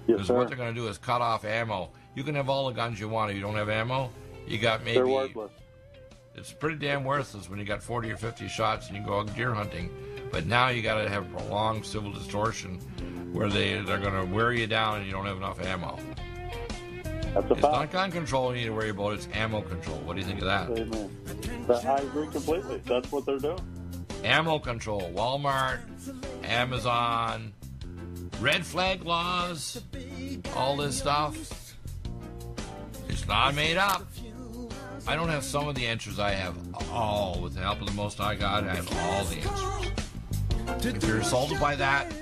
Because what they're going to do is cut off ammo. You can have all the guns you want. If you don't have ammo, you got maybe... They're worthless. It's pretty damn worthless when you got 40 or 50 shots and you go out deer hunting. But now you got to have prolonged civil distortion where they're going to wear you down and you don't have enough ammo. That's a It's not gun control you need to worry about. It's ammo control. What do you think of that? Amen. I agree completely. That's what they're doing. Ammo control. Walmart, Amazon, red flag laws, all this stuff. It's not made up. I don't have some of the answers. I have all. With the help of the Most High God, I have all the answers. If you're assaulted by that,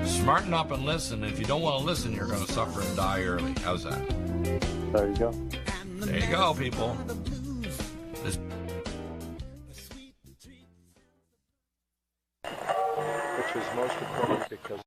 smarten up and listen. If you don't want to listen, you're going to suffer and die early. How's that? There you go. There you go, people. This which is most important because